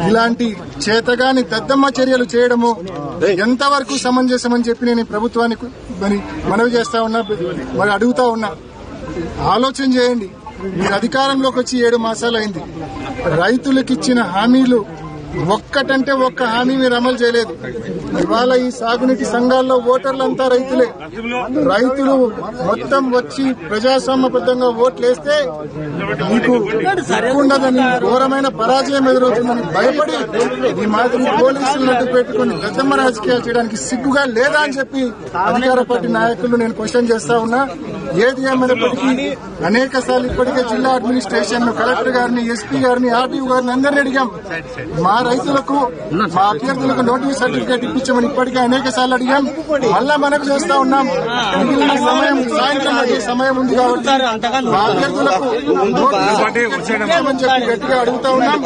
ఇలాంటి చేతగాని దద్దమ్మ చర్యలు చేయడము ఎంతవరకు సమంజసమని చెప్పి నేను ప్రభుత్వానికి మనవి చేస్తా ఉన్నా, మరి అడుగుతా ఉన్నా. ఆలోచన చేయండి. మీరు అధికారంలోకి వచ్చి 7 మాసాలు అయింది. రైతులకు ఇచ్చిన హామీలు ఒక్కటంటే ఒక్క హామీ మీరు అమలు చేయలేదు. ఇవాళ ఈ సాగునీటి సంఘాల్లో ఓటర్లంతా రైతులే. రైతులు మొత్తం వచ్చి ప్రజాస్వామ్యబద్ధంగా ఓట్లేస్తే మీకు ఉండదని, ఘోరమైన పరాజయం ఎదురవుతుందని భయపడి ఈ మాదిరి పోలీసులను అడ్డు పెట్టుకుని దద్దమ్మ రాజకీయాలు చేయడానికి సిగ్గుగా లేదా అని చెప్పి అధికార పార్టీ నాయకులు నేను క్వశ్చన్ చేస్తా ఉన్నా. ఏది ఏమైనప్పటికీ అనేక సార్లు ఇప్పటికే జిల్లా అడ్మినిస్ట్రేషన్, కలెక్టర్ గారిని, ఎస్పీ గారిని, ఆర్డీఓ గారిని అందరినీ అడిగాం. మా రైతులకు, మా అభ్యర్థులకు నోటీస్ సర్టిఫికేట్ ఇప్పించమని ఇప్పటికే అనేక సార్లు అడిగాం. మళ్ళా మనకు చేస్తా ఉన్నాం. మిగిలిన సమయం సాయంత్రం సమయం ఉంది కాబట్టి మా అభ్యర్థులకు నోటీస్ సర్టిఫికేట్ ఇప్పించమని చెప్పి గట్టిగా అడుగుతా ఉన్నాం.